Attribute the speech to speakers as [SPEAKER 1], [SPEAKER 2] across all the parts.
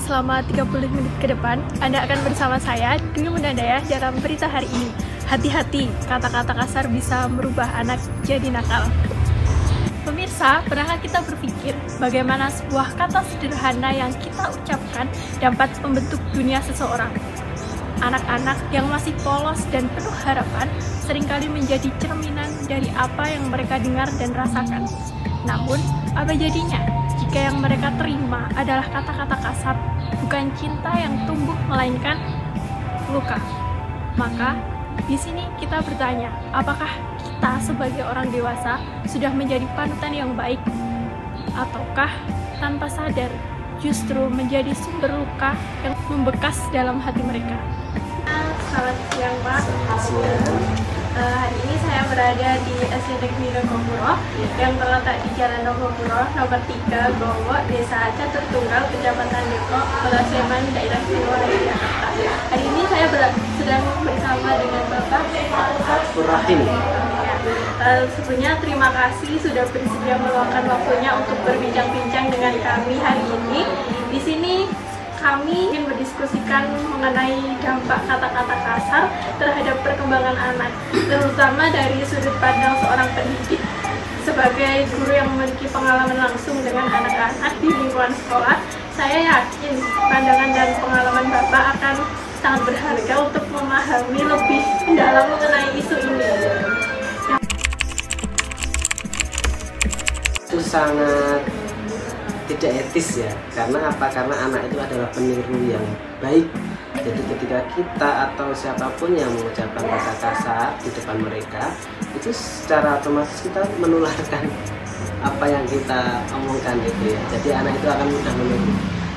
[SPEAKER 1] selama 30 menit ke depan, Anda akan bersama saya, Dwi Munandaya, dalam berita hari ini. Hati-hati, kata-kata kasar bisa merubah anak jadi nakal. Pemirsa, pernahkah kita berpikir bagaimana sebuah kata sederhana yang kita ucapkan dapat membentuk dunia seseorang? Anak-anak yang masih polos dan penuh harapan seringkali menjadi cerminan dari apa yang mereka dengar dan rasakan. Namun, apa jadinya jika yang mereka terima adalah kata-kata kasar, bukan cinta yang tumbuh melainkan luka? Maka, di sini kita bertanya, apakah kita sebagai orang dewasa sudah menjadi panutan yang baik? Ataukah tanpa sadar justru menjadi sumber luka yang membekas dalam hati mereka? Selamat siang, Pak. Hari ini saya berada di SD Negeri Nogopuro yang terletak di Jalan Nogopuro nomor 3, Gowo, Desa Caturtunggal, Kecamatan Depok, Pelaseman, Daerah Istimewa Yogyakarta. Hari ini saya sedang bersama dengan Bapak
[SPEAKER 2] Rahim.
[SPEAKER 1] Sebelumnya terima kasih sudah bersedia meluangkan waktunya untuk berbincang-bincang dengan kami hari ini. Di sini kami ingin mendiskusikan mengenai dampak kata-kata kasar terhadap perkembangan anak, terutama dari sudut pandang seorang pendidik. Sebagai guru yang memiliki pengalaman langsung dengan anak-anak di lingkungan sekolah, saya yakin pandangan dan pengalaman Bapak akan sangat berharga untuk memahami lebih dalam mengenai isu ini.
[SPEAKER 2] Itu sangat tidak etis ya, karena apa? Karena anak itu adalah peniru yang baik. Jadi ketika kita atau siapapun yang mengucapkan kata kasar di depan mereka, itu secara otomatis kita menularkan apa yang kita omongkan gitu ya. Jadi anak itu akan mudah meniru.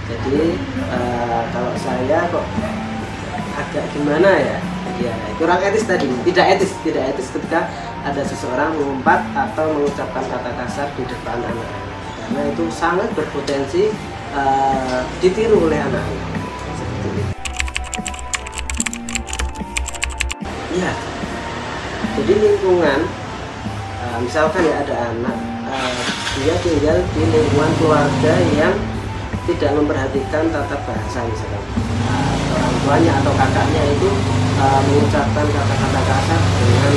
[SPEAKER 2] Jadi kalau saya kok agak gimana ya, ya kurang etis tadi, tidak etis ketika ada seseorang mengumpat atau mengucapkan kata kasar di depan anak-anak, karena itu sangat berpotensi ditiru oleh anak-anak. Seperti itu. Ya, jadi lingkungan, misalkan ya ada anak, dia tinggal di lingkungan keluarga yang tidak memperhatikan tata bahasa, misalkan orang tuanya atau kakaknya itu mengucapkan kata-kata kasar dengan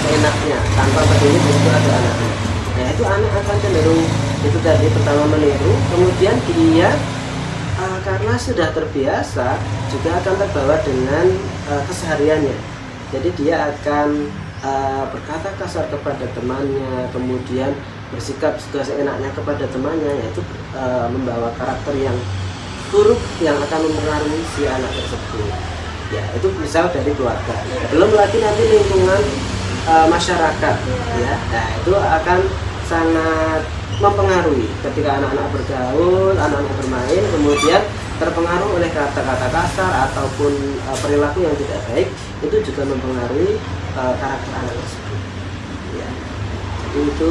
[SPEAKER 2] seenaknya tanpa peduli itu ada anak-anak. Nah itu anak akan cenderung itu tadi, pertama meniru, kemudian dia karena sudah terbiasa juga akan terbawa dengan kesehariannya. Jadi dia akan berkata kasar kepada temannya, kemudian bersikap juga seenaknya kepada temannya, yaitu membawa karakter yang buruk yang akan mempengaruhi si anak tersebut. Ya itu misal dari keluarga, belum lagi nanti lingkungan masyarakat ya. Nah itu akan sangat mempengaruhi ketika anak-anak bergaul, anak-anak bermain, kemudian terpengaruh oleh kata-kata kasar ataupun perilaku yang tidak baik, itu juga mempengaruhi karakter anak tersebut. Ya. Jadi itu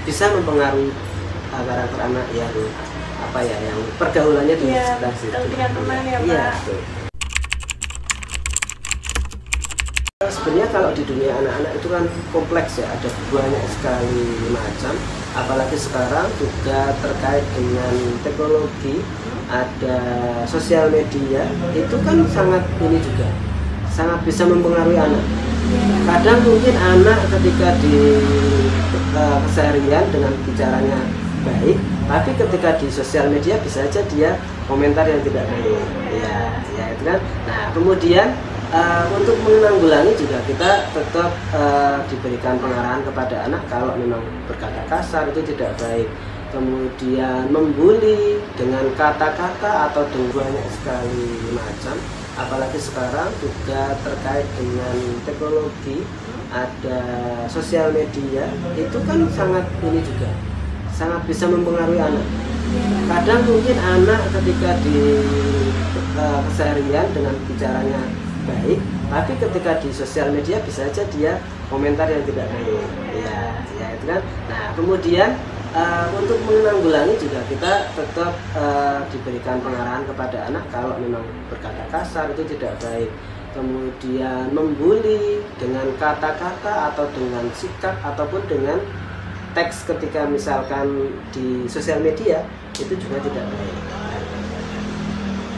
[SPEAKER 2] bisa mempengaruhi karakter anak yang apa ya, yang pergaulannya di sekitar situ.
[SPEAKER 1] Dengan teman ya, Pak.
[SPEAKER 2] Iya, betul. Sebenarnya kalau di dunia anak-anak itu kan kompleks ya, ada banyak sekali macam, apalagi sekarang juga terkait dengan teknologi, ada sosial media, itu kan sangat ini juga sangat bisa mempengaruhi anak. Kadang mungkin anak ketika di keseharian dengan bicaranya baik, tapi ketika di sosial media bisa saja dia komentar yang tidak baik. Ya itu kan. Nah kemudian untuk menanggulangi juga kita tetap diberikan pengarahan kepada anak kalau memang berkata kasar itu tidak baik. Kemudian membuli dengan kata-kata atau dengan banyak sekali macam, apalagi sekarang juga terkait dengan teknologi, ada sosial media, itu kan sangat ini juga sangat bisa mempengaruhi anak. Kadang mungkin anak ketika di keseharian dengan bicaranya baik, tapi ketika di sosial media bisa saja dia komentar yang tidak baik. Ya itu kan. Nah kemudian untuk menanggulangi juga kita tetap diberikan pengarahan kepada anak kalau memang berkata kasar itu tidak baik. Kemudian membuli dengan kata-kata atau dengan sikap ataupun dengan teks ketika misalkan di sosial media itu juga tidak baik.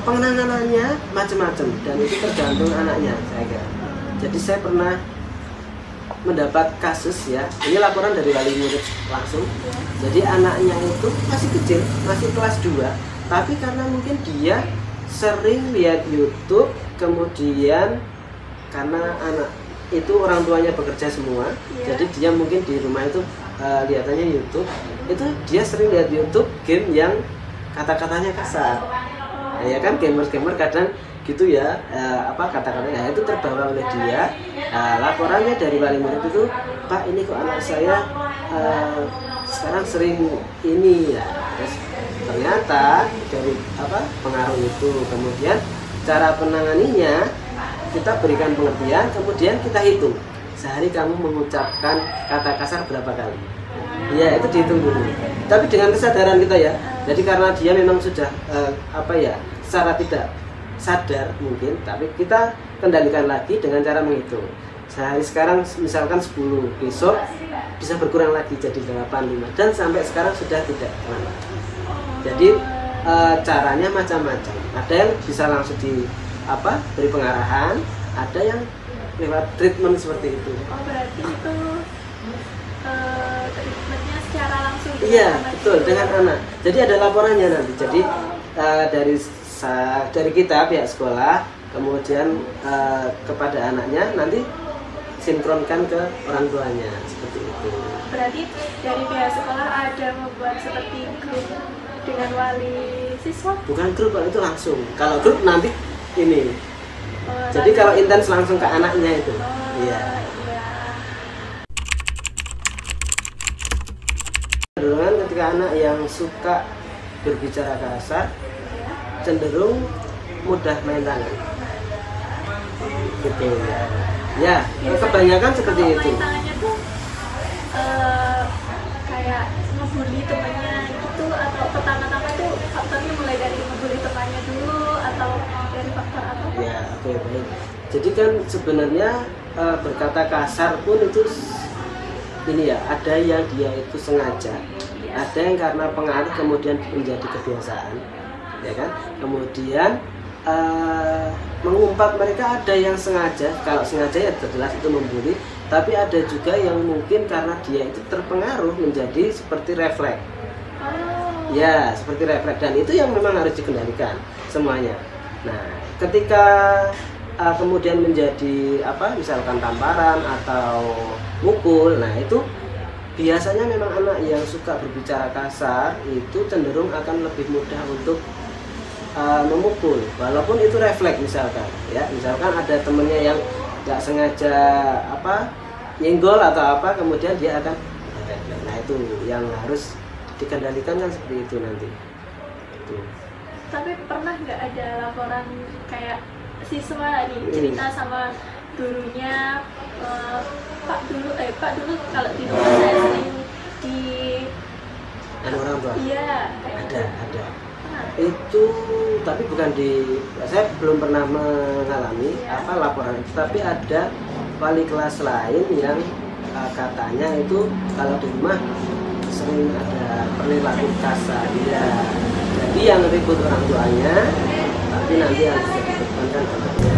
[SPEAKER 2] penanganannya macam-macam dan itu tergantung anaknya saya kira. Jadi saya pernah mendapat kasus ya, ini laporan dari wali murid langsung. Jadi anaknya itu masih kecil, masih kelas 2, tapi karena mungkin dia sering lihat YouTube, kemudian karena anak itu orang tuanya bekerja semua, jadi dia mungkin di rumah itu lihatannya YouTube, itu dia sering lihat YouTube game yang kata-katanya kasar. Ya kan, gamer-gamer kadang gitu ya, kata-katanya itu terbawa oleh dia. Laporannya dari wali murid itu, Pak, ini kok anak saya sekarang sering ini ya. Terus ternyata dari pengaruh itu, kemudian cara penanganinya kita berikan pengertian, kemudian kita hitung sehari kamu mengucapkan kata kasar berapa kali. Ya itu dihitung dulu. Tapi dengan kesadaran kita ya. Jadi karena dia memang sudah secara tidak sadar mungkin, tapi kita kendalikan lagi dengan cara menghitung. Sehari sekarang misalkan 10, besok bisa berkurang lagi jadi 8, 5, dan sampai sekarang sudah tidak lama. Jadi caranya macam-macam. Ada yang bisa langsung beri pengarahan, ada yang lewat treatment seperti itu.
[SPEAKER 1] Oh, berarti itu treatmentnya secara langsung?
[SPEAKER 2] Iya, betul, dengan anak. Jadi ada laporannya nanti. Jadi dari kita pihak sekolah, kemudian kepada anaknya, nanti sinkronkan ke orang tuanya, seperti itu.
[SPEAKER 1] Berarti dari pihak sekolah ada membuat seperti grup dengan wali siswa?
[SPEAKER 2] Bukan grup, itu langsung. Kalau grup nanti ini. Jadi kalau intens langsung ke anaknya itu. Iya. Kecenderungan ketika anak yang suka berbicara kasar cenderung mudah main tangan. Gitu ya. Ya, kebanyakan seperti itu.
[SPEAKER 1] Main tangannya tuh kayak ngebully temannya gitu, atau pertama-tama tuh faktornya mulai dari ngebully temannya dulu atau dari faktor apa?
[SPEAKER 2] Ya, oke, baik. Jadi kan sebenarnya berkata kasar pun itu ini ya, ada yang dia itu sengaja, ada yang karena pengaruh kemudian menjadi kebiasaan, ya kan? Kemudian mengumpat mereka ada yang sengaja, kalau sengaja ya jelas itu membuli, tapi ada juga yang mungkin karena dia itu terpengaruh menjadi seperti refleks. Ya, seperti refleks, dan itu yang memang harus dikendalikan semuanya. Nah, ketika kemudian menjadi misalkan tamparan atau mukul, nah itu biasanya memang anak yang suka berbicara kasar itu cenderung akan lebih mudah untuk memukul, walaupun itu refleks misalkan ada temennya yang nggak sengaja nyenggol atau kemudian dia akan refleks. Nah itu yang harus dikendalikan kan, seperti itu nanti. Itu.
[SPEAKER 1] Tapi pernah nggak ada laporan kayak siswa nih cerita sama gurunya, Pak dulu kalau di rumah saya sering di
[SPEAKER 2] orang tua?
[SPEAKER 1] Iya.
[SPEAKER 2] Ada. Itu tapi bukan saya belum pernah mengalami laporan itu, tapi ada wali kelas lain yang katanya itu kalau di rumah sering ada perilaku kasar. Ya, jadi yang ribut orang tuanya, tapi nanti harus dibebankan anaknya.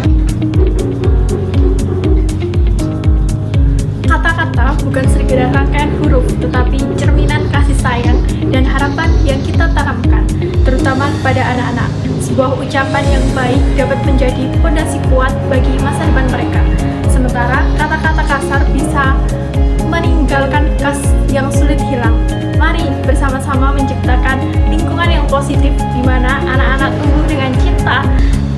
[SPEAKER 1] Kata-kata bukan segera rangkaian huruf, tetapi cerminan kasih sayang dan harapan yang kita tanamkan, terutama kepada anak-anak. Sebuah ucapan yang baik dapat menjadi fondasi kuat bagi masa depan mereka. Sementara kata-kata kasar bisa meninggalkan bekas yang sulit hilang. Mari bersama-sama menciptakan lingkungan yang positif di mana anak-anak tumbuh dengan cinta,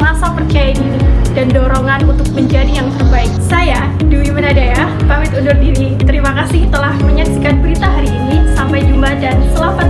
[SPEAKER 1] rasa percaya diri, dan dorongan untuk menjadi yang terbaik. Saya, Dwi Menadaya, pamit undur diri. Terima kasih telah menyaksikan berita hari ini. Sampai jumpa dan selamat